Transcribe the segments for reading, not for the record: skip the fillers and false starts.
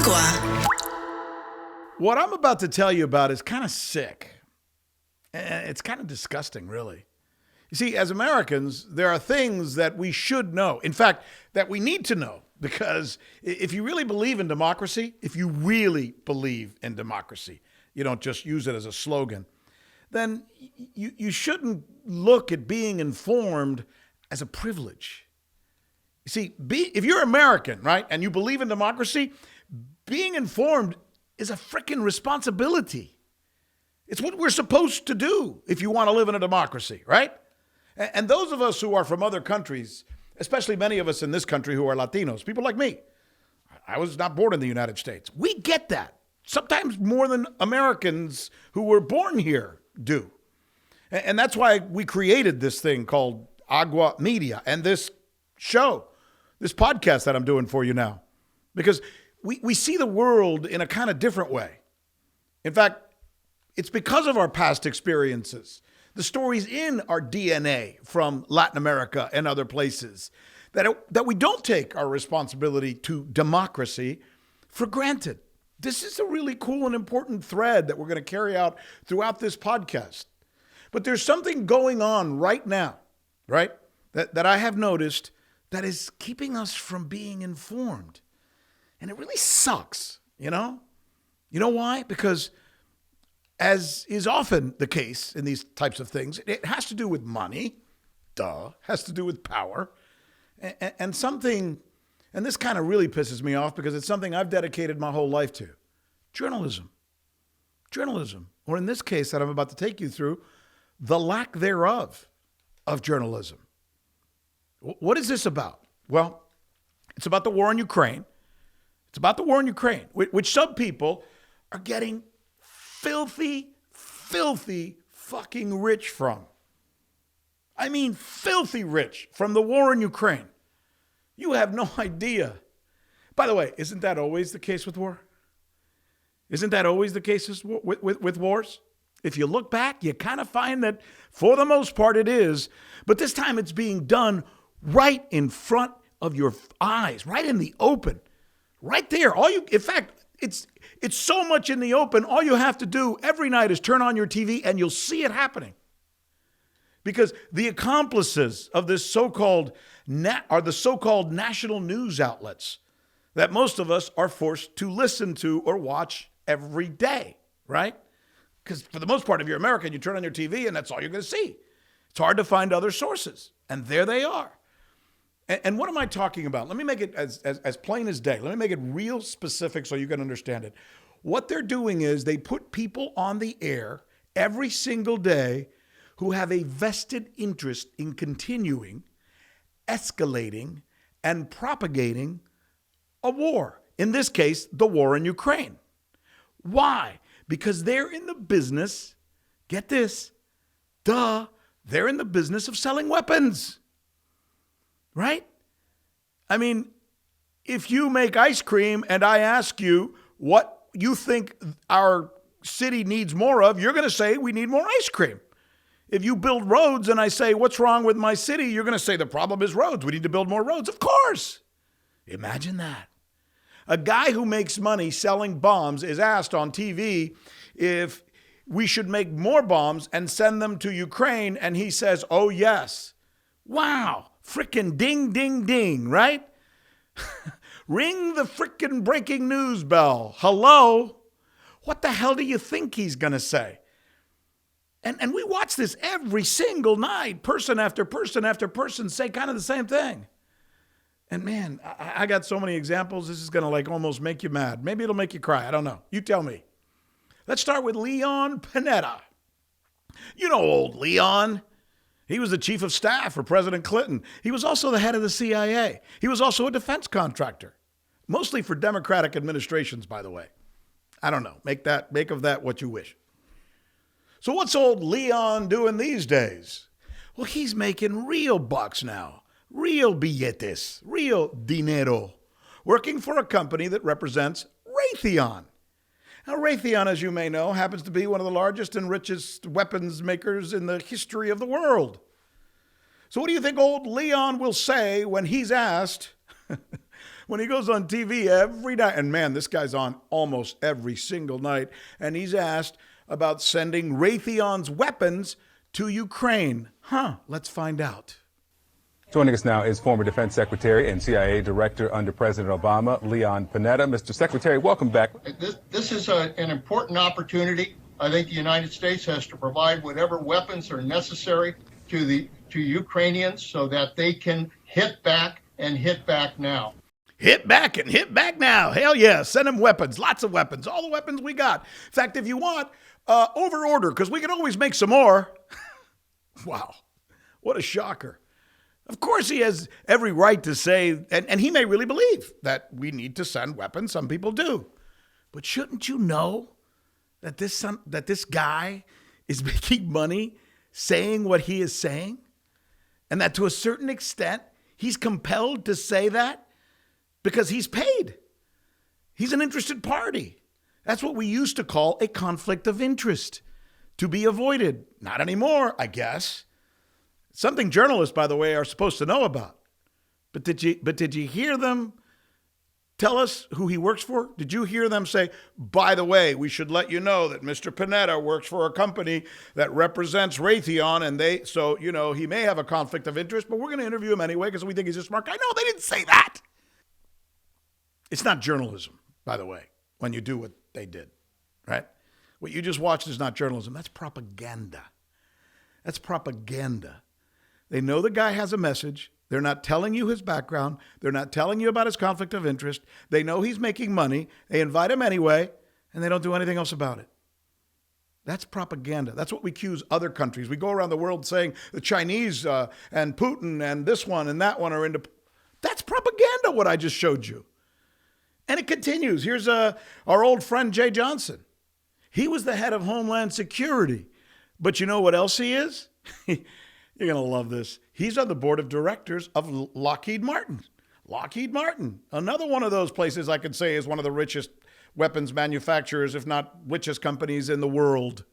Agua. What I'm about to tell you about is kind of sick. It's kind of disgusting, really. You see, as Americans, there are things that we should know. In fact, that we need to know. Because if you really believe in democracy, you don't just use it as a slogan, then you shouldn't look at being informed as a privilege. You see, if you're American, right, and you believe in democracy, being informed is a freaking responsibility. It's what we're supposed to do if you want to live in a democracy, right? And those of us who are from other countries, especially many of us in this country who are Latinos, people like me, I was not born in the United States. We get that. Sometimes more than Americans who were born here do. And that's why we created this thing called Agua Media and this show, this podcast that I'm doing for you now. Because we see the world in a kind of different way. In fact, it's because of our past experiences, the stories in our DNA from Latin America and other places, that we don't take our responsibility to democracy for granted. This is a really cool and important thread that we're going to carry out throughout this podcast. But there's something going on right now, right, that I have noticed that is keeping us from being informed. And it really sucks, you know? You know why? Because as is often the case in these types of things, it has to do with money, has to do with power, and something, and this kind of really pisses me off because it's something I've dedicated my whole life to, journalism. Journalism, or in this case that I'm about to take you through, the lack thereof of journalism. What is this about? Well, it's about the war in Ukraine. It's about the war in Ukraine, which some people are getting filthy fucking rich from. I mean, filthy rich from the war in Ukraine. You have no idea. By the way, isn't that always the case with war? Isn't that always the case with wars? If you look back, you kind of find that for the most part it is, but this time it's being done right in front of your eyes, right in the open, right there. In fact, it's so much in the open, all you have to do every night is turn on your TV and you'll see it happening. Because the accomplices of this are the so-called national news outlets that most of us are forced to listen to or watch every day, right? Because for the most part, if you're American, you turn on your TV and that's all you're going to see. It's hard to find other sources. And there they are. And what am I talking about? Let me make it as plain as day. Let me make it real specific so you can understand it. What they're doing is they put people on the air every single day who have a vested interest in continuing, escalating, and propagating a war. In this case, the war in Ukraine. Why? Because they're in the business, get this, they're in the business of selling weapons. Right? I mean, if you make ice cream and I ask you what you think our city needs more of, you're going to say we need more ice cream. If you build roads and I say, what's wrong with my city? You're going to say the problem is roads. We need to build more roads. Of course. Imagine that. A guy who makes money selling bombs is asked on TV if we should make more bombs and send them to Ukraine. And he says, oh, yes. Wow. Frickin' ding, ding, ding, right? Ring the frickin' breaking news bell. Hello? What the hell do you think he's going to say? And we watch this every single night, person after person after person say kind of the same thing. And man, I got so many examples. This is going to almost make you mad. Maybe it'll make you cry. I don't know. You tell me. Let's start with Leon Panetta. You know old Leon. He was the chief of staff for President Clinton. He was also the head of the CIA. He was also a defense contractor, mostly for Democratic administrations, by the way. I don't know. Make of that what you wish. So what's old Leon doing these days? Well, he's making real bucks now, real billetes, real dinero, working for a company that represents Raytheon. Now, Raytheon, as you may know, happens to be one of the largest and richest weapons makers in the history of the world. So what do you think old Leon will say when he's asked when he goes on TV every night, and man, this guy's on almost every single night, and he's asked about sending Raytheon's weapons to Ukraine. Let's find out. Joining us now is former Defense Secretary and CIA Director under President Obama, Leon Panetta. Mr. Secretary, welcome back. This is an important opportunity. I think the United States has to provide whatever weapons are necessary to Ukrainians so that they can hit back and hit back now. Hit back and hit back now. Hell yeah. Send them weapons. Lots of weapons. All the weapons we got. In fact, if you want, over order, because we can always make some more. Wow. What a shocker. Of course, he has every right to say, and he may really believe that we need to send weapons. Some people do. But shouldn't you know that this guy is making money saying what he is saying? And that to a certain extent, he's compelled to say that because he's paid. He's an interested party. That's what we used to call a conflict of interest, to be avoided. Not anymore, I guess. Something journalists, by the way, are supposed to know about. But did you hear them tell us who he works for? Did you hear them say, by the way, we should let you know that Mr. Panetta works for a company that represents Raytheon, and so he may have a conflict of interest, but we're going to interview him anyway because we think he's a smart guy. No, they didn't say that. It's not journalism, by the way, when you do what they did, right? What you just watched is not journalism. That's propaganda. That's propaganda. They know the guy has a message. They're not telling you his background. They're not telling you about his conflict of interest. They know he's making money. They invite him anyway, and they don't do anything else about it. That's propaganda. That's what we accuse other countries. We go around the world saying the Chinese and Putin and this one and that one are into. That's propaganda, what I just showed you. And it continues. Here's our old friend Jeh Johnson. He was the head of Homeland Security. But you know what else he is? You're going to love this. He's on the board of directors of Lockheed Martin. Lockheed Martin, another one of those places I could say is one of the richest weapons manufacturers, if not richest companies in the world.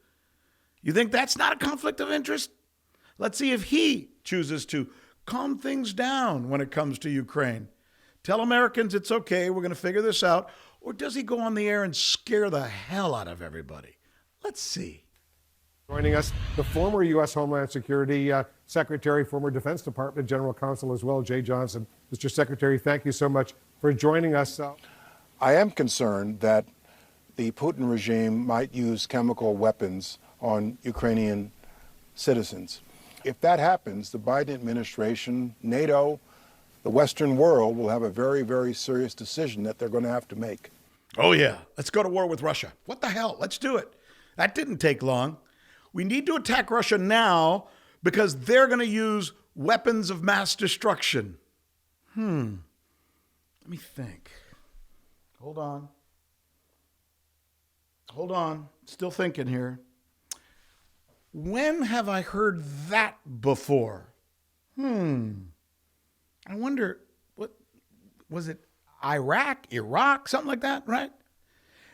You think that's not a conflict of interest? Let's see if he chooses to calm things down when it comes to Ukraine. Tell Americans it's okay, we're going to figure this out. Or does he go on the air and scare the hell out of everybody? Let's see. Joining us, the former U.S. Homeland Security Secretary, former Defense Department General Counsel as well, Jeh Johnson. Mr. Secretary, thank you so much for joining us. I am concerned that the Putin regime might use chemical weapons on Ukrainian citizens. If that happens, the Biden administration, NATO, the Western world will have a very, very serious decision that they're going to have to make. Oh, yeah. Let's go to war with Russia. What the hell? Let's do it. That didn't take long. We need to attack Russia now because they're going to use weapons of mass destruction. Let me think. Hold on. Still thinking here. When have I heard that before? I wonder, what was it? Iraq, something like that, right?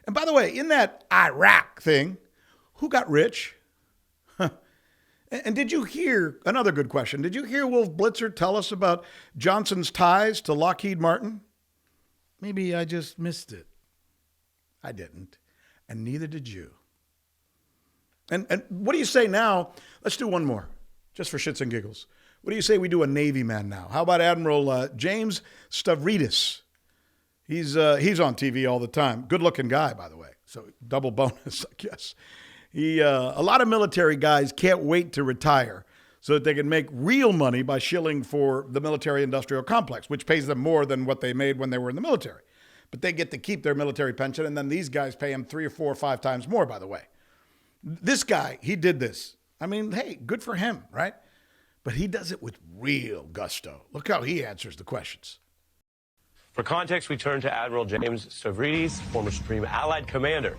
And by the way, in that Iraq thing, who got rich? And did you hear, another good question, did you hear Wolf Blitzer tell us about Johnson's ties to Lockheed Martin? Maybe I just missed it. I didn't, and neither did you. And what do you say now? Let's do one more, just for shits and giggles. What do you say we do a Navy man now? How about Admiral James Stavridis? He's on TV all the time. Good-looking guy, by the way. So double bonus, I guess. A lot of military guys can't wait to retire so that they can make real money by shilling for the military-industrial complex, which pays them more than what they made when they were in the military. But they get to keep their military pension, and then these guys pay them 3 or 4 or 5 times more, by the way. This guy, he did this. I mean, hey, good for him, right? But he does it with real gusto. Look how he answers the questions. For context, we turn to Admiral James Stavridis, former Supreme Allied Commander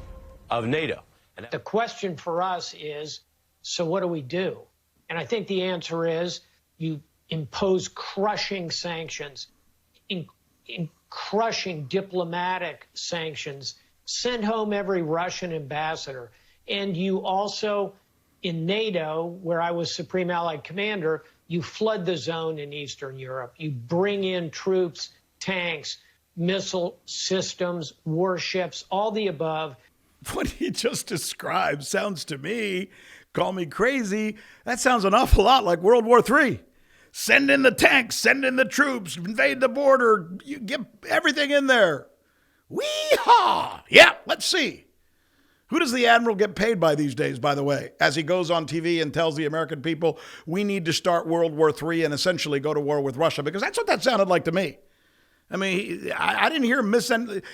of NATO. And the question for us is, so what do we do? And I think the answer is you impose crushing sanctions, crushing diplomatic sanctions, send home every Russian ambassador. And you also, in NATO, where I was Supreme Allied Commander, you flood the zone in Eastern Europe. You bring in troops, tanks, missile systems, warships, all the above. What he just described sounds to me, call me crazy, that sounds an awful lot like World War III. Send in the tanks, send in the troops, invade the border, you get everything in there. Wee-haw! Yeah, let's see. Who does the Admiral get paid by these days, by the way, as he goes on TV and tells the American people, we need to start World War III and essentially go to war with Russia? Because that's what that sounded like to me. I mean, I didn't hear him miss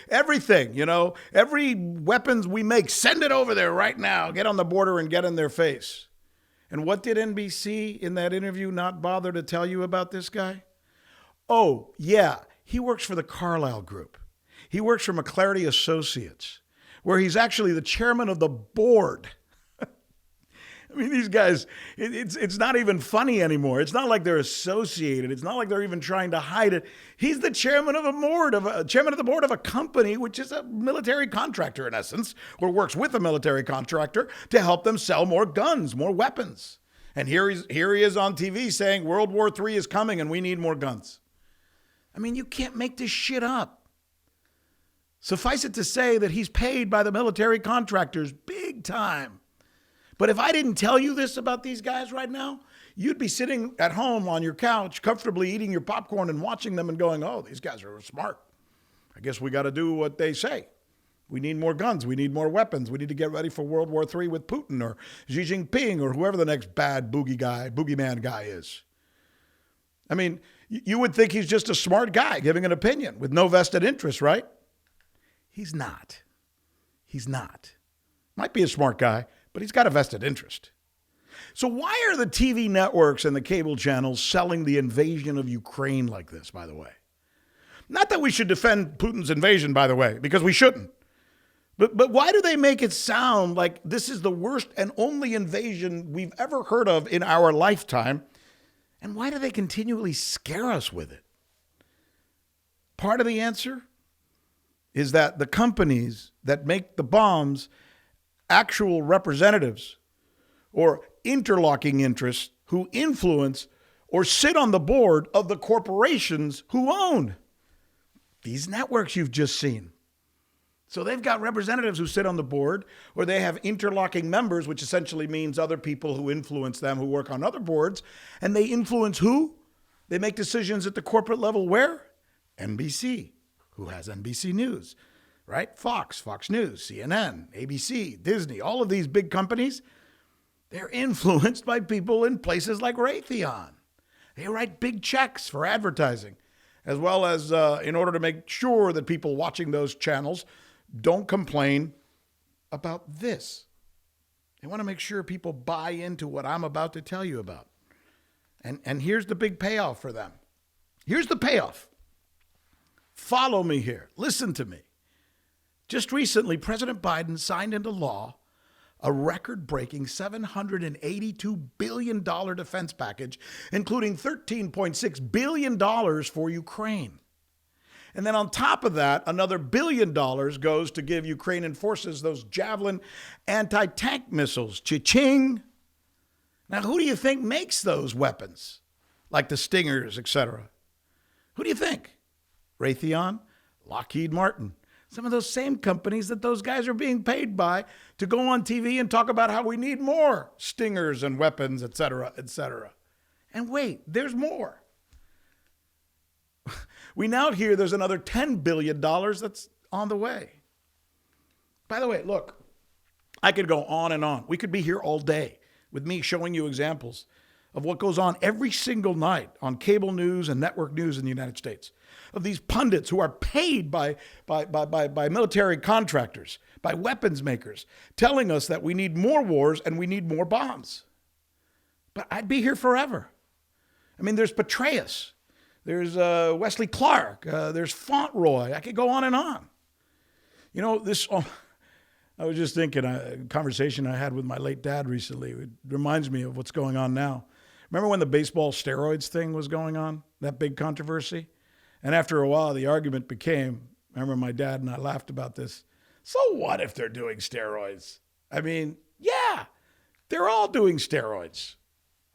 everything, you know. Every weapons we make, send it over there right now. Get on the border and get in their face. And what did NBC in that interview not bother to tell you about this guy? Oh, yeah, he works for the Carlyle Group. He works for McClarty Associates, where he's actually the chairman of the board. I mean, these guys, it's not even funny anymore. It's not like they're associated. It's not like they're even trying to hide it. He's the chairman of the board of a company, which is a military contractor in essence, or works with a military contractor to help them sell more guns, more weapons. And here he is on TV saying World War III is coming and we need more guns. I mean, you can't make this shit up. Suffice it to say that he's paid by the military contractors big time. But if I didn't tell you this about these guys right now, you'd be sitting at home on your couch, comfortably eating your popcorn and watching them and going, oh, these guys are smart. I guess we got to do what they say. We need more guns. We need more weapons. We need to get ready for World War III with Putin or Xi Jinping or whoever the next bad boogeyman guy is. I mean, you would think he's just a smart guy giving an opinion with no vested interest, right? He's not. He's not. Might be a smart guy, but he's got a vested interest. So why are the TV networks and the cable channels selling the invasion of Ukraine like this, by the way? Not that we should defend Putin's invasion, by the way, because we shouldn't. But why do they make it sound like this is the worst and only invasion we've ever heard of in our lifetime? And why do they continually scare us with it? Part of the answer is that the companies that make the bombs, actual representatives or interlocking interests who influence or sit on the board of the corporations who own these networks you've just seen. So they've got representatives who sit on the board, or they have interlocking members, which essentially means other people who influence them who work on other boards. And they influence who? They make decisions at the corporate level where? NBC. Who has NBC News? Right? Fox News, CNN, ABC, Disney, all of these big companies, they're influenced by people in places like Raytheon. They write big checks for advertising, as well as in order to make sure that people watching those channels don't complain about this. They want to make sure people buy into what I'm about to tell you about. And here's the big payoff for them. Here's the payoff. Follow me here. Listen to me. Just recently, President Biden signed into law a record-breaking $782 billion defense package, including $13.6 billion for Ukraine. And then on top of that, another $1 billion goes to give Ukrainian forces those Javelin anti-tank missiles. Cha-ching! Now, who do you think makes those weapons, like the Stingers, etc.? Who do you think? Raytheon, Lockheed Martin. Some of those same companies that those guys are being paid by to go on TV and talk about how we need more Stingers and weapons, et cetera, et cetera. And wait, there's more. We now hear there's another $10 billion that's on the way. By the way, look, I could go on and on. We could be here all day with me showing you examples of what goes on every single night on cable news and network news in the United States, of these pundits who are paid by military contractors, by weapons makers, telling us that we need more wars and we need more bombs. But I'd be here forever. I mean, there's Petraeus, there's Wesley Clark, there's Fauntleroy. I could go on and on. You know, I was just thinking, a conversation I had with my late dad recently. It reminds me of what's going on now. Remember when the baseball steroids thing was going on, that big controversy? And after a while, the argument became, I remember my dad and I laughed about this, so what if they're doing steroids? I mean, yeah, they're all doing steroids.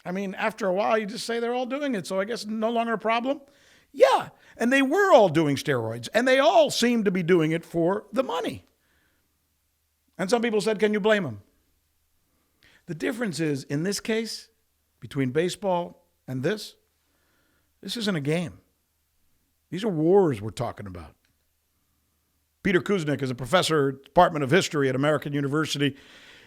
I mean, after a while, you just say they're all doing it, so I guess no longer a problem. Yeah, and they were all doing steroids, and they all seemed to be doing it for the money. And some people said, can you blame them? The difference is, in this case, between baseball and this isn't a game. These are wars we're talking about. Peter Kuznick is a professor at the Department of History at American University.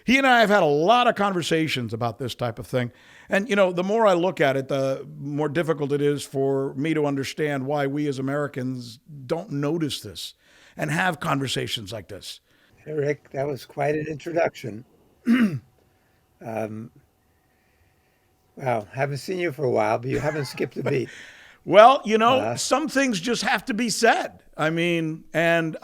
He and I have had a lot of conversations about this type of thing. And, the more I look at it, the more difficult it is for me to understand why we as Americans don't notice this and have conversations like this. Hey, Rick, that was quite an introduction. Wow, haven't seen you for a while, but you haven't skipped a beat. Well, some things just have to be said. I mean, and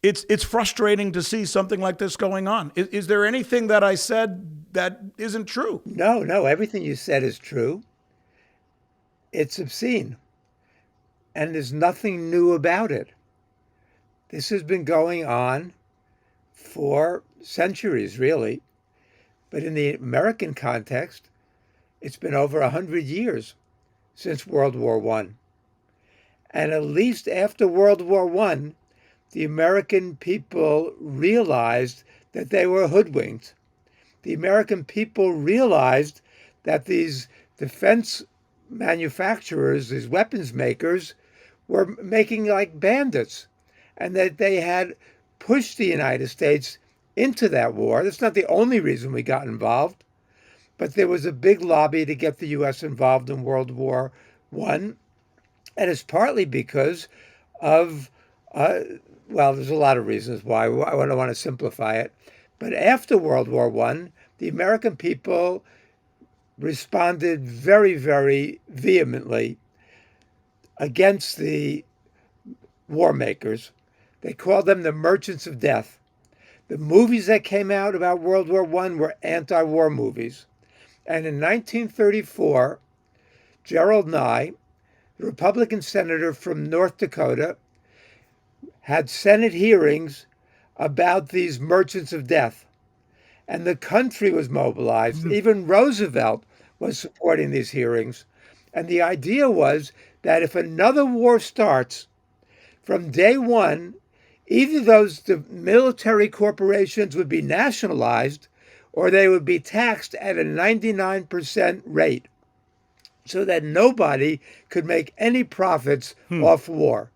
it's frustrating to see something like this going on. Is there anything that I said that isn't true? No, everything you said is true. It's obscene. And there's nothing new about it. This has been going on for centuries, really. But in the American context, it's been over 100 years since World War I. And at least after World War I, the American people realized that they were hoodwinked. The American people realized that these defense manufacturers, these weapons makers, were making like bandits, and that they had pushed the United States into that war. That's not the only reason we got involved, but there was a big lobby to get the U.S. involved in World War I, and it's partly because of, there's a lot of reasons why. I don't want to simplify it, but after World War I, the American people responded very, very vehemently against the war makers. They called them the merchants of death. The movies that came out about World War I were anti-war movies. And in 1934, Gerald Nye, the Republican senator from North Dakota, had Senate hearings about these merchants of death. And the country was mobilized. Even Roosevelt was supporting these hearings. And the idea was that if another war starts, from day one, either the military corporations would be nationalized or they would be taxed at a 99% rate so that nobody could make any profits off war.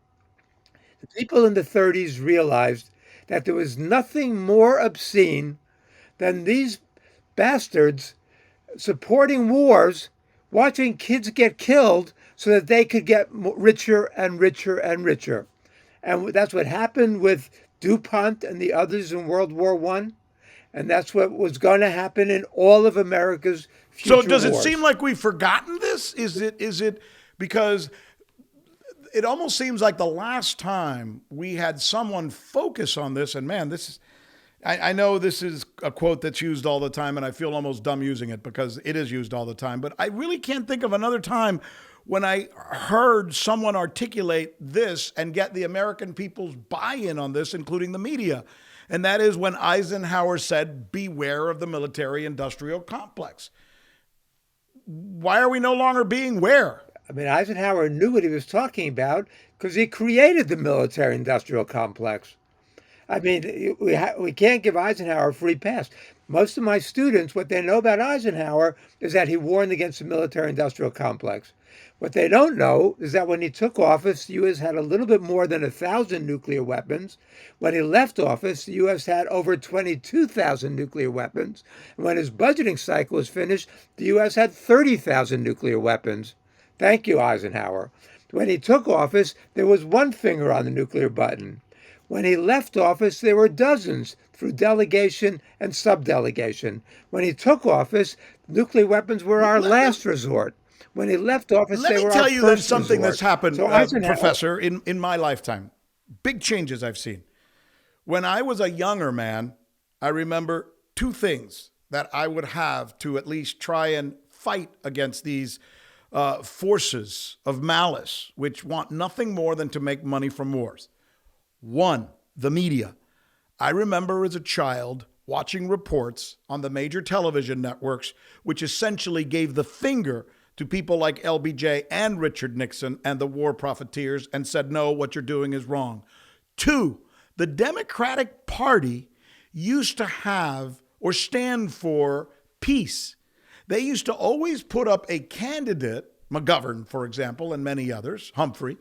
The people in the 30s realized that there was nothing more obscene than these bastards supporting wars, watching kids get killed so that they could get richer and richer and richer. And that's what happened with DuPont and the others in World War I. And that's what was going to happen in all of America's future So does it wars. seem like we've forgotten this? Is it because it almost seems like the last time we had someone focus on this, and man, this is, I know this is a quote that's used all the time, and I feel almost dumb using it because it is used all the time, but I really can't think of another time when I heard someone articulate this and get the American people's buy-in on this, including the media. And that is when Eisenhower said, beware of the military-industrial complex. Why are we no longer being aware? I mean, Eisenhower knew what he was talking about because he created the military-industrial complex. I mean, we can't give Eisenhower a free pass. Most of my students, what they know about Eisenhower is that he warned against the military-industrial complex. What they don't know is that when he took office, the U.S. had a little bit more than 1,000 nuclear weapons. When he left office, the U.S. had over 22,000 nuclear weapons. And when his budgeting cycle was finished, the U.S. had 30,000 nuclear weapons. Thank you, Eisenhower. When he took office, there was one finger on the nuclear button. When he left office, there were dozens through delegation and subdelegation. When he took office, nuclear weapons were our last resort. When he left office, they were our first resort. Let me tell you something that's happened, So Professor, in my lifetime. Big changes I've seen. When I was a younger man, I remember two things that I would have to at least try and fight against these forces of malice, which want nothing more than to make money from wars. One, the media. I remember as a child watching reports on the major television networks, which essentially gave the finger to people like LBJ and Richard Nixon and the war profiteers and said, no, what you're doing is wrong. 2, the Democratic Party used to have or stand for peace. They used to always put up a candidate, McGovern, for example, and many others, Humphrey,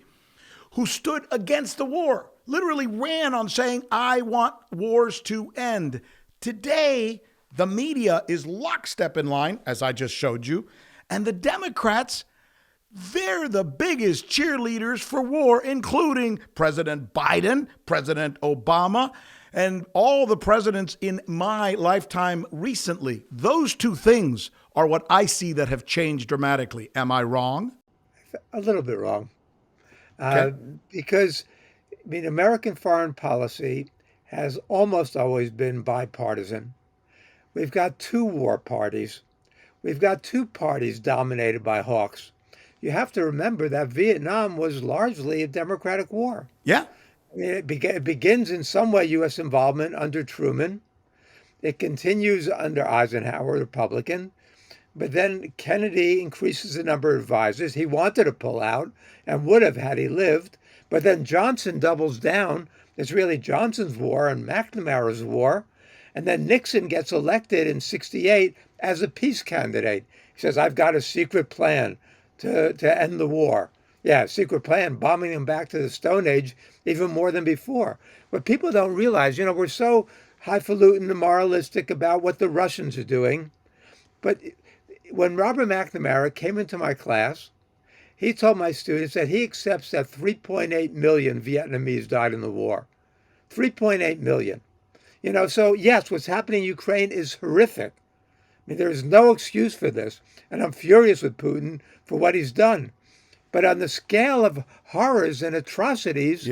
who stood against the war, literally ran on saying, I want wars to end. Today, the media is lockstep in line, as I just showed you, and the Democrats, they're the biggest cheerleaders for war, including President Biden, President Obama, and all the presidents in my lifetime recently. Those 2 things are what I see that have changed dramatically. Am I wrong? A little bit wrong. Okay. Because, I mean, American foreign policy has almost always been bipartisan. We've got 2 war parties. We've got 2 parties dominated by hawks. You have to remember that Vietnam was largely a Democratic war. Yeah. I mean, it begins in some way U.S. involvement under Truman. It continues under Eisenhower, Republican. But then Kennedy increases the number of advisors. He wanted to pull out and would have had he lived. But then Johnson doubles down. It's really Johnson's war and McNamara's war. And then Nixon gets elected in '68 as a peace candidate. He says, I've got a secret plan to end the war. Yeah, secret plan, bombing them back to the Stone Age even more than before. But people don't realize, we're so highfalutin and moralistic about what the Russians are doing. But when Robert McNamara came into my class, he told my students that he accepts that 3.8 million Vietnamese died in the war. 3.8 million. So yes, what's happening in Ukraine is horrific. I mean, there is no excuse for this. And I'm furious with Putin for what he's done. But on the scale of horrors and atrocities,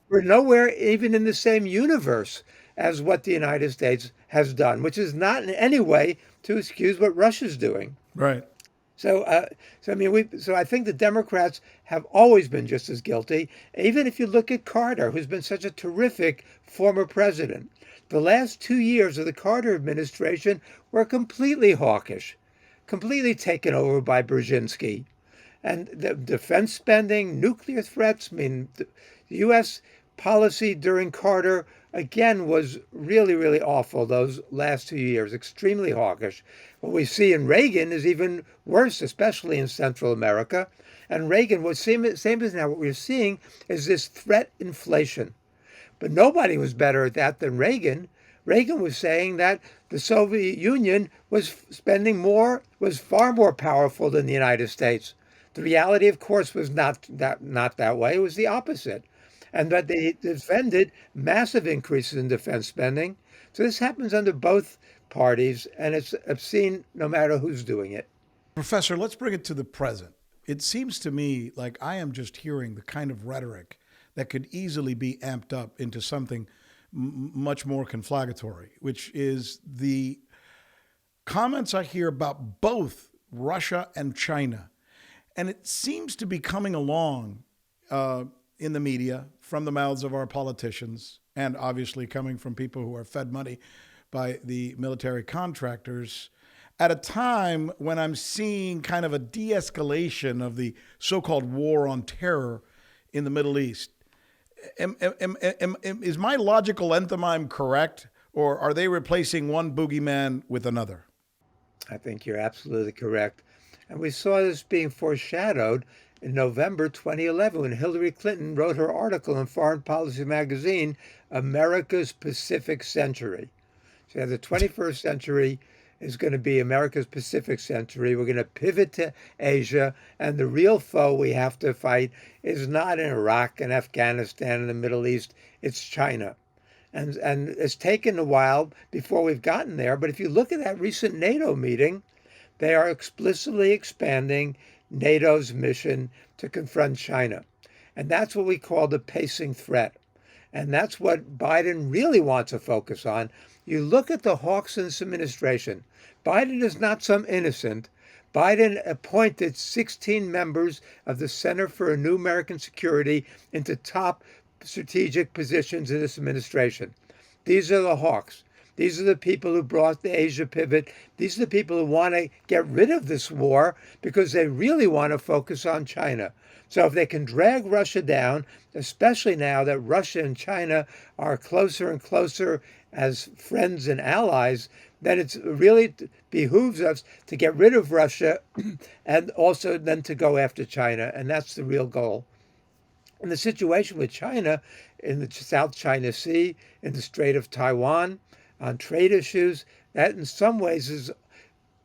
we're nowhere even in the same universe as what the United States has done, which is not in any way to excuse what Russia's doing. Right. So I think the Democrats have always been just as guilty. Even if you look at Carter, who's been such a terrific former president, the last 2 years of the Carter administration were completely hawkish, completely taken over by Brzezinski. And the defense spending, nuclear threats, the U.S. policy during Carter, again, was really, really awful those last 2 years, extremely hawkish. What we see in Reagan is even worse, especially in Central America. And Reagan was same as now. What we're seeing is this threat inflation. But nobody was better at that than Reagan. Reagan was saying that the Soviet Union was spending more, was far more powerful than the United States. The reality, of course, was not that way. It was the opposite. And that they defended massive increases in defense spending. So this happens under both parties, and it's obscene no matter who's doing it. Professor, let's bring it to the present. It seems to me like I am just hearing the kind of rhetoric that could easily be amped up into something much more conflagratory, which is the comments I hear about both Russia and China. And it seems to be coming along in the media from the mouths of our politicians, and obviously coming from people who are fed money by the military contractors, at a time when I'm seeing kind of a de-escalation of the so-called war on terror in the Middle East. Is my logical enthymeme correct, or are they replacing one boogeyman with another? I think you're absolutely correct. And we saw this being foreshadowed in November 2011 when Hillary Clinton wrote her article in Foreign Policy magazine, America's Pacific Century. So the 21st century is going to be America's Pacific century. We're going to pivot to Asia, and the real foe we have to fight is not in Iraq and Afghanistan and the Middle East, it's China. And it's taken a while before we've gotten there, but if you look at that recent NATO meeting, they are explicitly expanding NATO's mission to confront China. And that's what we call the pacing threat. And that's what Biden really wants to focus on. You look at the hawks in this administration. Biden is not some innocent. Biden appointed 16 members of the Center for a New American Security into top strategic positions in this administration. These are the hawks. These are the people who brought the Asia pivot. These are the people who want to get rid of this war because they really want to focus on China. So if they can drag Russia down, especially now that Russia and China are closer and closer as friends and allies, then it really behooves us to get rid of Russia and also then to go after China. And that's the real goal. And the situation with China in the South China Sea, in the Strait of Taiwan, on trade issues, that in some ways is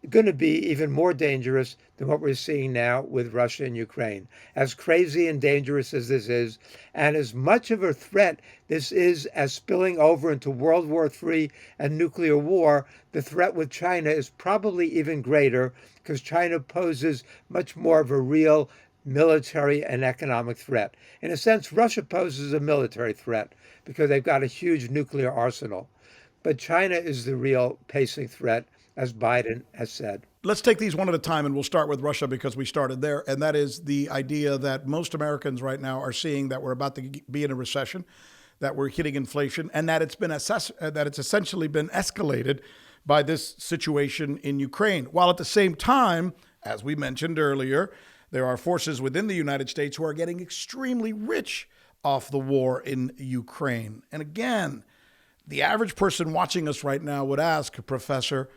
going to be even more dangerous than what we're seeing now with Russia and Ukraine. As crazy and dangerous as this is, and as much of a threat this is as spilling over into World War III and nuclear war, the threat with China is probably even greater because China poses much more of a real military and economic threat. In a sense, Russia poses a military threat because they've got a huge nuclear arsenal. But China is the real pacing threat, as Biden has said. Let's take these one at a time, and we'll start with Russia because we started there. And that is the idea that most Americans right now are seeing that we're about to be in a recession, that we're hitting inflation, and that it's essentially been escalated by this situation in Ukraine. While at the same time, as we mentioned earlier, there are forces within the United States who are getting extremely rich off the war in Ukraine. And again, the average person watching us right now would ask, Professor,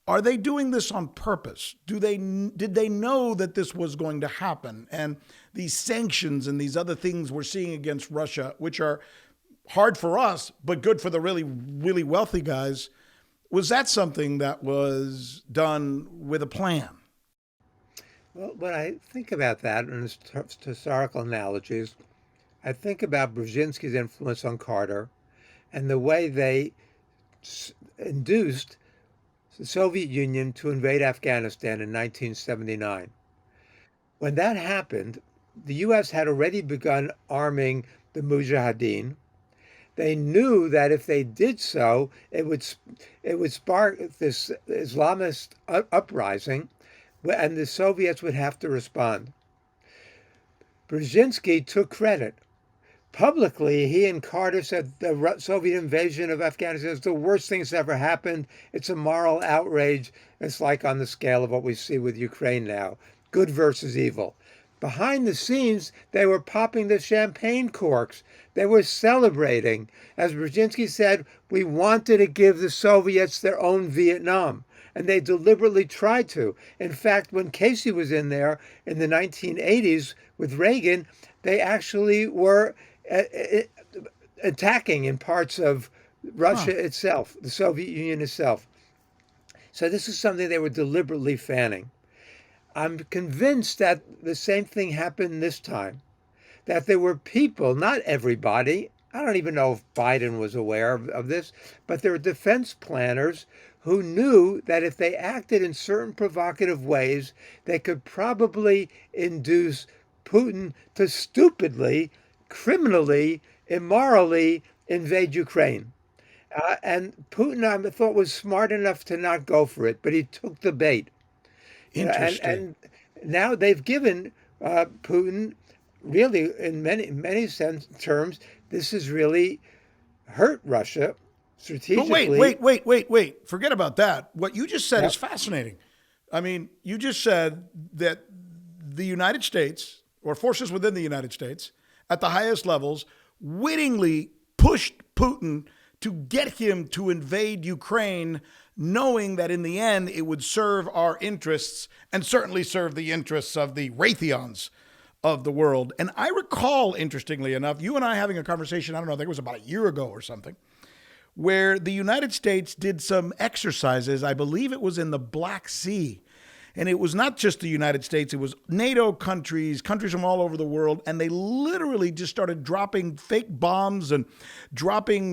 are they doing this on purpose? Did they know that this was going to happen? And these sanctions and these other things we're seeing against Russia, which are hard for us, but good for the really, really wealthy guys, was that something that was done with a plan? Well, when I think about that in historical analogies, I think about Brzezinski's influence on Carter and the way they induced the Soviet Union to invade Afghanistan in 1979. When that happened, the U.S. had already begun arming the Mujahideen. They knew that if they did so, it would spark this Islamist uprising, and the Soviets would have to respond. Brzezinski took credit. Publicly, he and Carter said the Soviet invasion of Afghanistan is the worst thing that's ever happened. It's a moral outrage. It's like on the scale of what we see with Ukraine now, good versus evil. Behind the scenes, they were popping the champagne corks. They were celebrating. As Brzezinski said, we wanted to give the Soviets their own Vietnam. And they deliberately tried to. In fact, when Casey was in there in the 1980s with Reagan, they actually were attacking in parts of Russia itself, the Soviet Union itself. So this is something they were deliberately fanning. I'm convinced that the same thing happened this time, that there were people, not everybody, I don't even know if Biden was aware of this, but there were defense planners who knew that if they acted in certain provocative ways, they could probably induce Putin to stupidly, criminally, immorally invade Ukraine. And Putin, I thought, was smart enough to not go for it, but he took the bait. Interesting. And now they've given Putin, really, in many terms, this has really hurt Russia strategically. But wait. Forget about that. What you just said is fascinating. I mean, you just said that the United States, or forces within the United States, at the highest levels, wittingly pushed Putin to get him to invade Ukraine, knowing that in the end it would serve our interests and certainly serve the interests of the Raytheons of the world. And I recall, interestingly enough, you and I having a conversation, I don't know, I think it was about a year ago or something, where the United States did some exercises, I believe it was in the Black Sea. And it was not just the United States, it was NATO countries, countries from all over the world, and they literally just started dropping fake bombs and dropping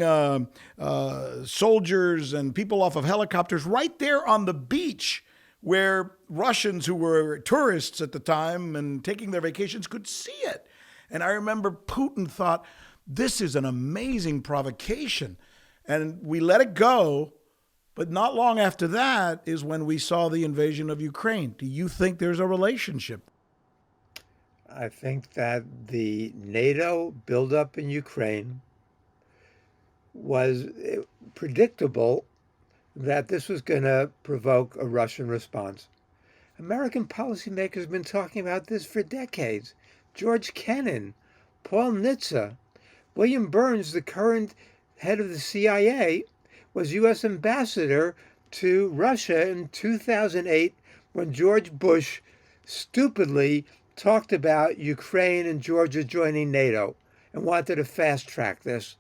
soldiers and people off of helicopters right there on the beach where Russians who were tourists at the time and taking their vacations could see it. And I remember Putin thought, this is an amazing provocation. And we let it go. But not long after that is when we saw the invasion of Ukraine. Do you think there's a relationship? I think that the NATO buildup in Ukraine was predictable that this was going to provoke a Russian response. American policymakers have been talking about this for decades. George Kennan, Paul Nitze, William Burns, the current head of the CIA, was U.S. ambassador to Russia in 2008 when George Bush stupidly talked about Ukraine and Georgia joining NATO and wanted to fast track this.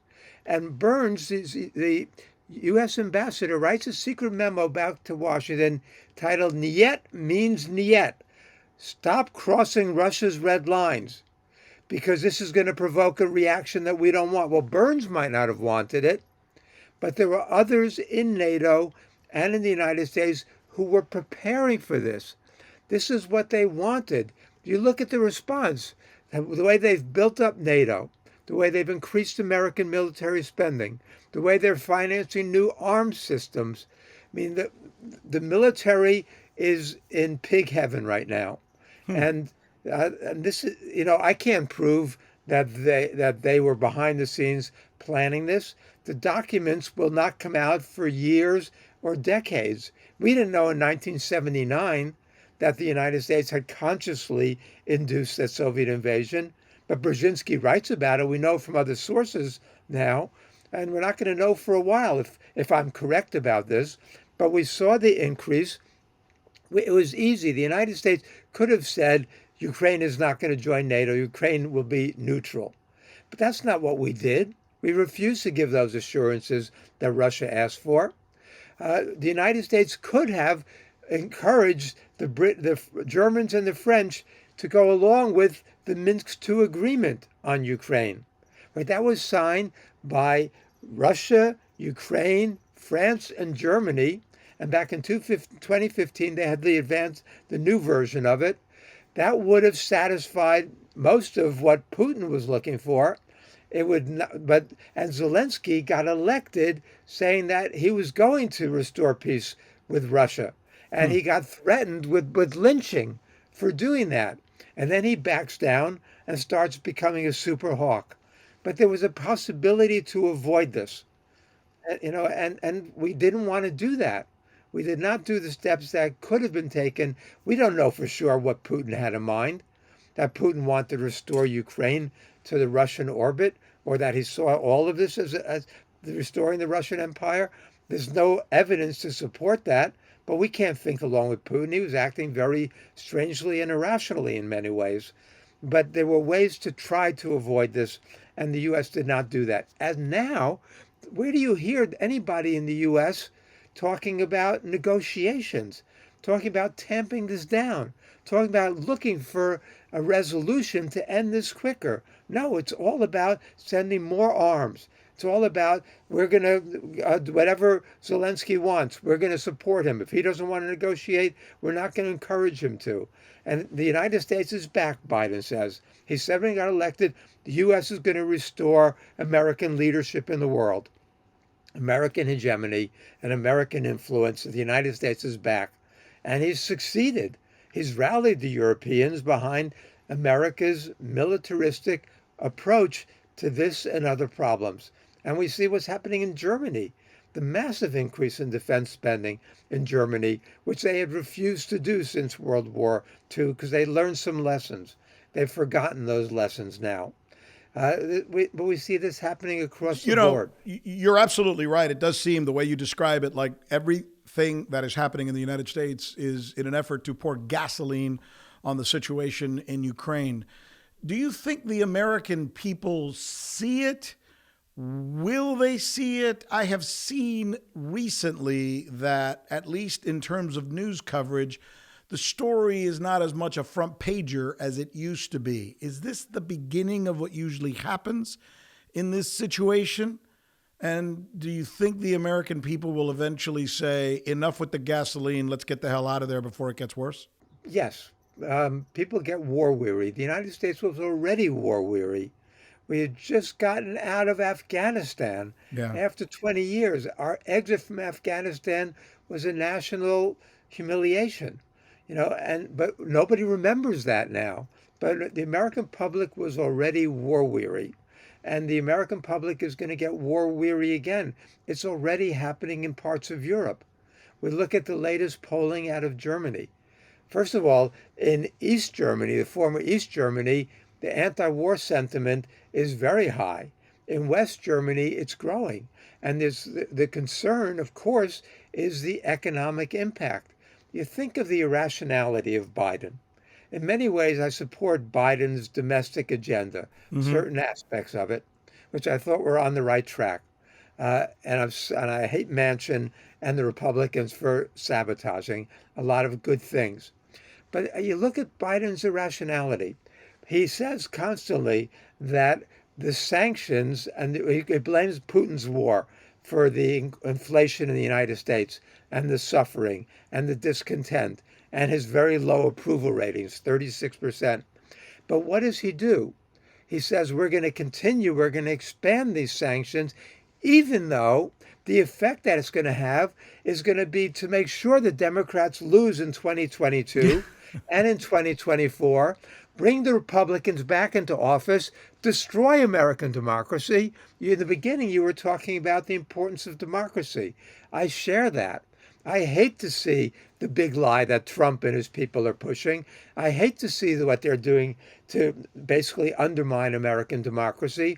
And Burns, the U.S. ambassador, writes a secret memo back to Washington titled "Niet means Niet. Stop crossing Russia's red lines, because this is going to provoke a reaction that we don't want." Well, Burns might not have wanted it, but there were others in NATO and in the United States who were preparing for this. This is what they wanted. You look at the response, the way they've built up NATO, the way they've increased American military spending, the way they're financing new arms systems. I mean, the military is in pig heaven right now. And this is, I can't prove that they were behind the scenes planning this. The documents will not come out for years or decades. We didn't know in 1979 that the United States had consciously induced that Soviet invasion. But Brzezinski writes about it. We know from other sources now, and we're not going to know for a while if I'm correct about this. But we saw the increase. It was easy. The United States could have said Ukraine is not going to join NATO. Ukraine will be neutral. But that's not what we did. We refused to give those assurances that Russia asked for. The United States could have encouraged the Germans and the French to go along with the Minsk II agreement on Ukraine. Right? That was signed by Russia, Ukraine, France, and Germany. And back in 2015, they had the new version of it. That would have satisfied most of what Putin was looking for. It would not, and Zelensky got elected saying that he was going to restore peace with Russia. And he got threatened with lynching for doing that. And then he backs down and starts becoming a super hawk. But there was a possibility to avoid this, and we didn't want to do that. We did not do the steps that could have been taken. We don't know for sure what Putin had in mind, that Putin wanted to restore Ukraine to the Russian orbit, or that he saw all of this as restoring the Russian Empire. There's no evidence to support that. But we can't think along with Putin. He was acting very strangely and irrationally in many ways. But there were ways to try to avoid this, and the U.S. did not do that. And now, where do you hear anybody in the U.S. talking about negotiations, talking about tamping this down, talking about looking for a resolution to end this quicker? No, it's all about sending more arms. It's all about, we're going to, whatever Zelensky wants, we're going to support him. If he doesn't want to negotiate, we're not going to encourage him to. And the United States is back, Biden says. He said when he got elected, the U.S. is going to restore American leadership in the world, American hegemony and American influence. The United States is back. And he's succeeded. He's rallied the Europeans behind America's militaristic approach to this and other problems. And we see what's happening in Germany, the massive increase in defense spending in Germany, which they had refused to do since World War II because they learned some lessons. They've forgotten those lessons now. But we see this happening across the board. You're absolutely right. It does seem, the way you describe it, like everything that is happening in the United States is in an effort to pour gasoline on the situation in Ukraine. Do you think the American people see it? Will they see it? I have seen recently that, at least in terms of news coverage, the story is not as much a front pager as it used to be. Is this the beginning of what usually happens in this situation? And do you think the American people will eventually say, enough with the gasoline, let's get the hell out of there before it gets worse? Yes. People get war weary. The United States was already war weary. We had just gotten out of Afghanistan after 20 years. Our exit from Afghanistan was a national humiliation, but nobody remembers that now. But the American public was already war weary. and the American public is going to get war weary again. It's already happening in parts of Europe. We look at the latest polling out of Germany. First of all, in East Germany, the former East Germany, the anti-war sentiment is very high. In West Germany, it's growing. And there's the concern, of course, is the economic impact. You think of the irrationality of Biden. In many ways, I support Biden's domestic agenda, certain aspects of it, which I thought were on the right track. And I hate Manchin and the Republicans for sabotaging a lot of good things. But you look at Biden's irrationality. He says constantly that the sanctions, and he blames Putin's war for the inflation in the United States and the suffering and the discontent and his very low approval ratings, 36%. But what does he do? He says we're going to expand these sanctions, even though the effect that it's going to have is going to be to make sure the Democrats lose in 2022 and in 2024, bring the Republicans back into office, destroy American democracy. In the beginning, you were talking about the importance of democracy. I share that. I hate to see the big lie that Trump and his people are pushing. I hate to see what they're doing to basically undermine American democracy.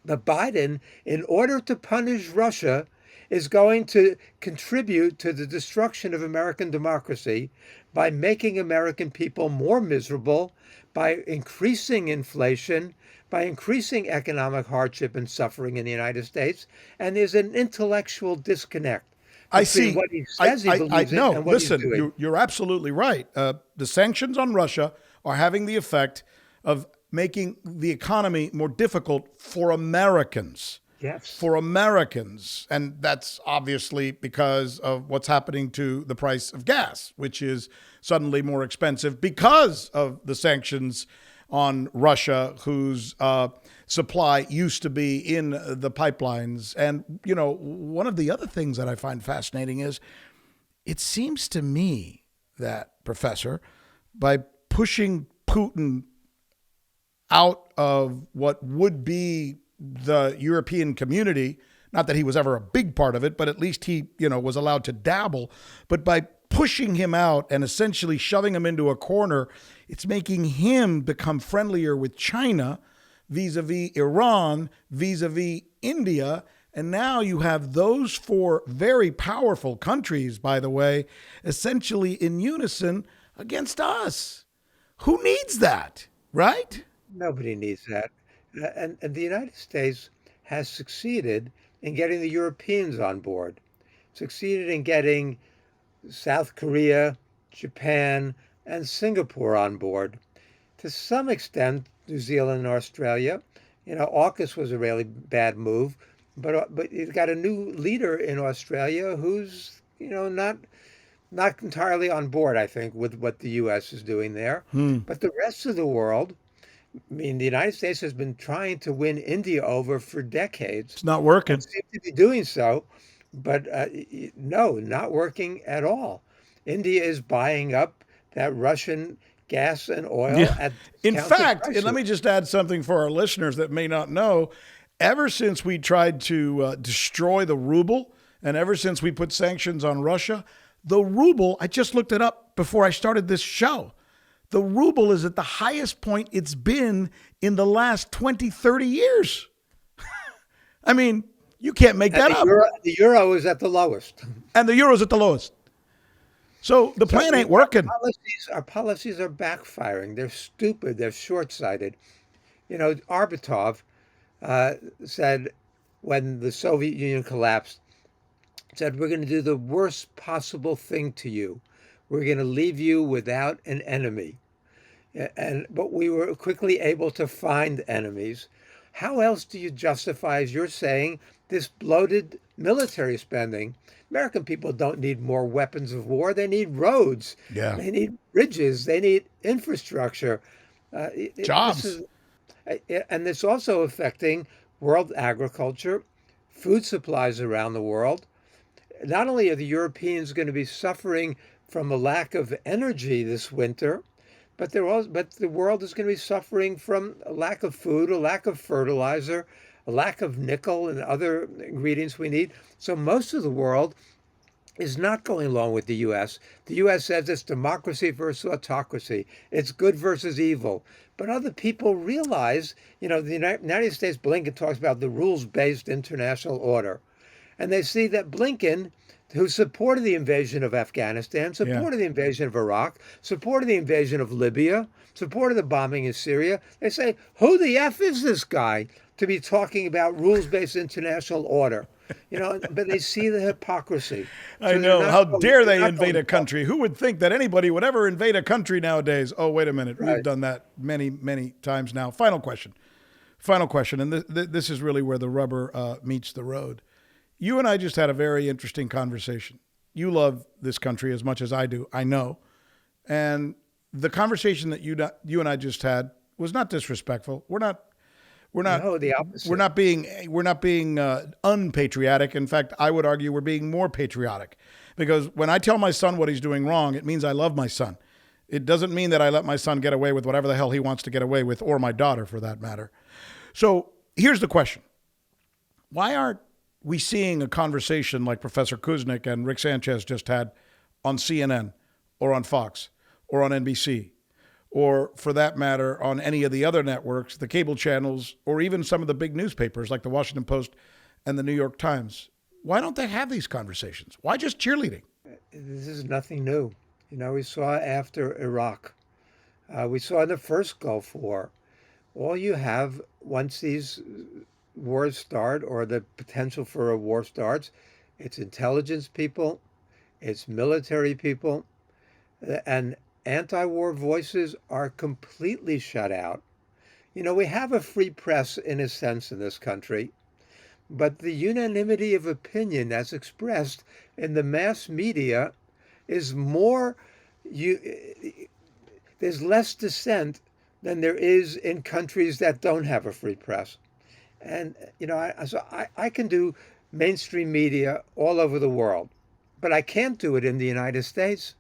But Biden, in order to punish Russia, is going to contribute to the destruction of American democracy by making American people more miserable, by increasing inflation, by increasing economic hardship and suffering in the United States. And there's an intellectual disconnect. I see. What he says he believes in and what he's doing. You're absolutely right. The sanctions on Russia are having the effect of making the economy more difficult for Americans. Yes. For Americans. And that's obviously because of what's happening to the price of gas, which is suddenly more expensive because of the sanctions on Russia, whose supply used to be in the pipelines. And, you know, one of the other things that I find fascinating is it seems to me that, Professor, by pushing Putin out of what would be the European community, not that he was ever a big part of it, but at least he, was allowed to dabble. But by pushing him out and essentially shoving him into a corner, it's making him become friendlier with China vis-a-vis Iran, vis-a-vis India. And now you have those four very powerful countries, by the way, essentially in unison against us. Who needs that, right? Nobody needs that. And the United States has succeeded in getting the Europeans on board, succeeded in getting South Korea, Japan, and Singapore on board. To some extent, New Zealand and Australia. AUKUS was a really bad move, but you've got a new leader in Australia who's, not entirely on board, I think, with what the U.S. is doing there. But the rest of the world, the United States has been trying to win India over for decades. It's not working. It seems to be doing so, but no, not working at all. India is buying up that Russian gas and oil at in fact, prices. And let me just add something for our listeners that may not know. Ever since we tried to destroy the ruble, and ever since we put sanctions on Russia, the ruble, I just looked it up before I started this show, the ruble is at the highest point it's been in the last 20, 30 years. I mean, you can't make that up. The euro is at the lowest. And the euro's at the lowest. So the plan ain't working. Our policies are backfiring. They're stupid. They're short-sighted. Arbatov said when the Soviet Union collapsed, said, we're going to do the worst possible thing to you. We're going to leave you without an enemy. But we were quickly able to find enemies. How else do you justify, as you're saying, this bloated military spending? American people don't need more weapons of war. They need roads. Yeah. They need bridges. They need infrastructure. Jobs. And it's also affecting world agriculture, food supplies around the world. Not only are the Europeans going to be suffering from a lack of energy this winter, but the world is going to be suffering from a lack of food, a lack of fertilizer, a lack of nickel and other ingredients we need. So most of the world is not going along with the U.S. The U.S. says it's democracy versus autocracy. It's good versus evil. But other people realize, the United States, Blinken talks about the rules-based international order. And they see that Blinken, who supported the invasion of Afghanistan, supported the invasion of Iraq, supported the invasion of Libya, supported the bombing in Syria, they say, who the F is this guy to be talking about rules-based international order? But they see the hypocrisy. I know. How dare they invade a country? Who would think that anybody would ever invade a country nowadays? Oh, wait a minute. We've done that many, many times now. Final question. And this is really where the rubber meets the road. You and I just had a very interesting conversation. You love this country as much as I do, I know. And the conversation that you and I just had was not disrespectful. No, the opposite. We're not being unpatriotic. In fact, I would argue we're being more patriotic, because when I tell my son what he's doing wrong, it means I love my son. It doesn't mean that I let my son get away with whatever the hell he wants to get away with, or my daughter for that matter. So here's the question. Why aren't we seeing a conversation like Professor Kuznick and Rick Sanchez just had on CNN or on Fox or on NBC? Or for that matter, on any of the other networks, the cable channels, or even some of the big newspapers like the Washington Post and the New York Times? Why don't they have these conversations? Why just cheerleading? This is nothing new. We saw after Iraq. We saw in the first Gulf War. All you have once these wars start, or the potential for a war starts, it's intelligence people, it's military people, and anti-war voices are completely shut out. We have a free press in a sense in this country, but the unanimity of opinion as expressed in the mass media is more, there's less dissent than there is in countries that don't have a free press. And, I can do mainstream media all over the world, but I can't do it in the United States.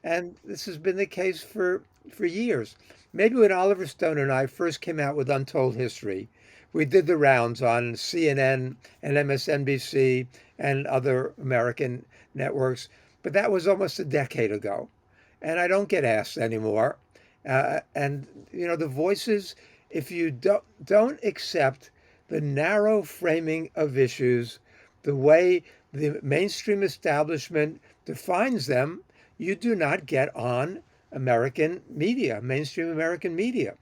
And this has been the case for years. Maybe when Oliver Stone and I first came out with Untold History, we did the rounds on CNN and MSNBC and other American networks, but that was almost a decade ago. And I don't get asked anymore. The voices, if you don't accept the narrow framing of issues, the way the mainstream establishment defines them, you do not get on American media, mainstream American media.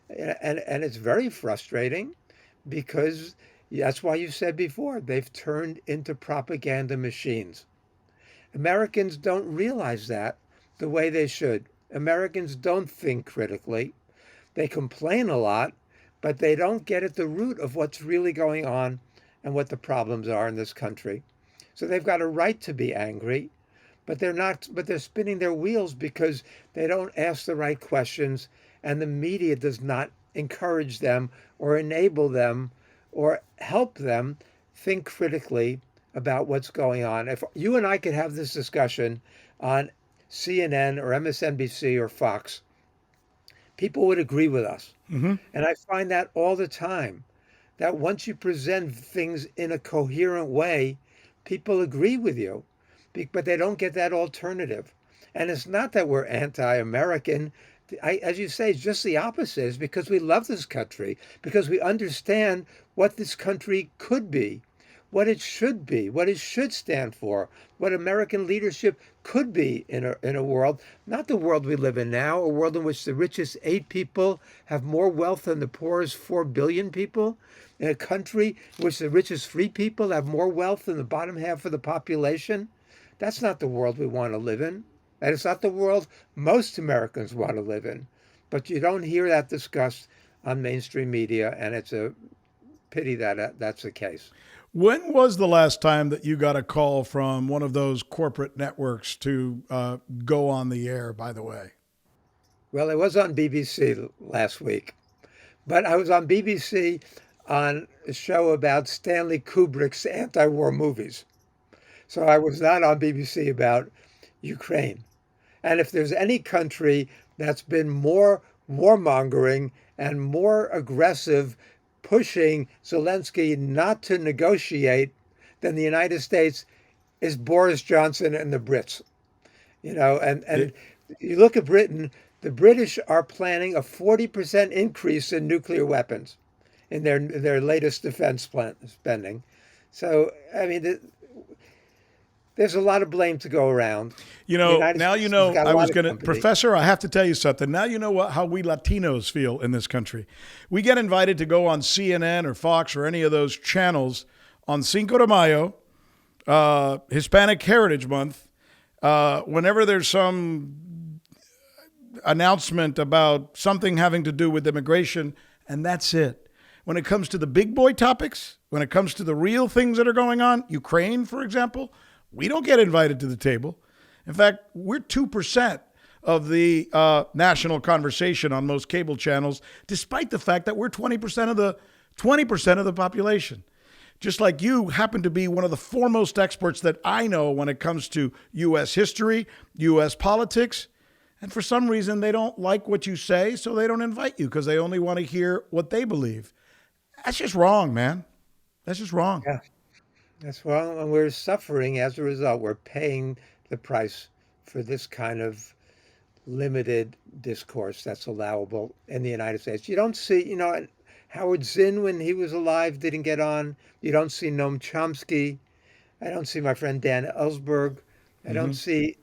And it's very frustrating, because that's why you said before, they've turned into propaganda machines. Americans don't realize that the way they should. Americans don't think critically. They complain a lot, but they don't get at the root of what's really going on and what the problems are in this country. So they've got a right to be angry. But they're spinning their wheels because they don't ask the right questions, and the media does not encourage them or enable them or help them think critically about what's going on. If you and I could have this discussion on CNN or MSNBC or Fox, people would agree with us. Mm-hmm. And I find that all the time, that once you present things in a coherent way, people agree with you. But they don't get that alternative. And it's not that we're anti-American. As you say, it's just the opposite. It's because we love this country, because we understand what this country could be, what it should be, what it should stand for, what American leadership could be in a world, not the world we live in now, a world in which the richest 8 people have more wealth than the poorest 4 billion people, in a country in which the richest 3 people have more wealth than the bottom half of the population. That's not the world we want to live in. And it's not the world most Americans want to live in. But you don't hear that discussed on mainstream media, and it's a pity that that's the case. When was the last time that you got a call from one of those corporate networks to go on the air, by the way? Well, it was on BBC last week. But I was on BBC on a show about Stanley Kubrick's anti-war movies. So I was not on BBC about Ukraine. And if there's any country that's been more warmongering and more aggressive, pushing Zelensky not to negotiate than the United States is Boris Johnson and the Brits. And you look at Britain, the British are planning a 40% increase in nuclear weapons in their latest defense spending. So, I mean, there's a lot of blame to go around. Professor, I have to tell you something. Now you know how we Latinos feel in this country. We get invited to go on CNN or Fox or any of those channels on Cinco de Mayo, Hispanic Heritage Month, whenever there's some announcement about something having to do with immigration, and that's it. When it comes to the big boy topics, when it comes to the real things that are going on, Ukraine, for example, we don't get invited to the table. In fact, we're 2% of the national conversation on most cable channels, despite the fact that we're 20% of the population. Just like you happen to be one of the foremost experts that I know when it comes to U.S. history, U.S. politics. And for some reason, they don't like what you say, so they don't invite you because they only want to hear what they believe. That's just wrong, man. That's just wrong. Yeah. That's wrong, and we're suffering as a result. We're paying the price for this kind of limited discourse that's allowable in the United States. You don't see, Howard Zinn, when he was alive, didn't get on. You don't see Noam Chomsky. I don't see my friend Dan Ellsberg. I don't see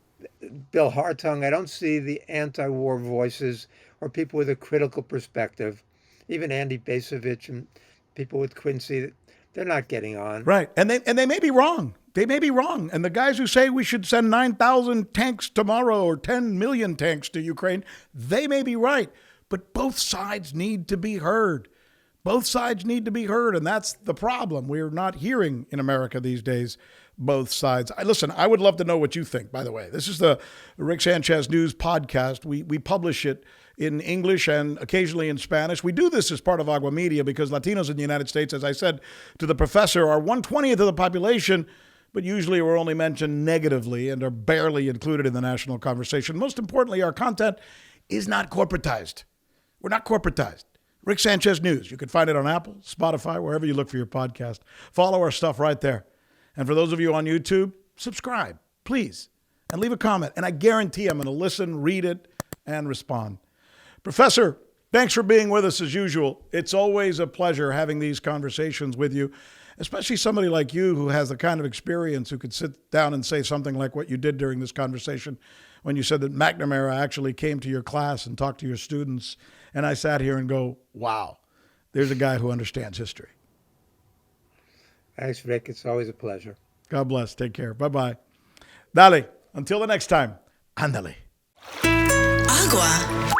Bill Hartung. I don't see the anti-war voices or people with a critical perspective. Even Andy Basovich and people with Quincy, they're not getting on. Right. And they may be wrong. They may be wrong. And the guys who say we should send 9,000 tanks tomorrow or 10 million tanks to Ukraine, they may be right. But both sides need to be heard. Both sides need to be heard. And that's the problem. We're not hearing in America these days both sides. Listen, I would love to know what you think, by the way. This is the Rick Sanchez News podcast. We publish it in English and occasionally in Spanish. We do this as part of Agua Media because Latinos in the United States, as I said to the professor, are 1/20th of the population, but usually we're only mentioned negatively and are barely included in the national conversation. Most importantly, our content is not corporatized. We're not corporatized. Rick Sanchez News. You can find it on Apple, Spotify, wherever you look for your podcast. Follow our stuff right there. And for those of you on YouTube, subscribe, please, and leave a comment. And I guarantee I'm going to listen, read it, and respond. Professor, thanks for being with us as usual. It's always a pleasure having these conversations with you, especially somebody like you who has the kind of experience who could sit down and say something like what you did during this conversation when you said that McNamara actually came to your class and talked to your students. And I sat here and go, wow, there's a guy who understands history. Thanks, Rick. It's always a pleasure. God bless. Take care. Bye-bye. Dale. Until the next time. Ándale. Agua.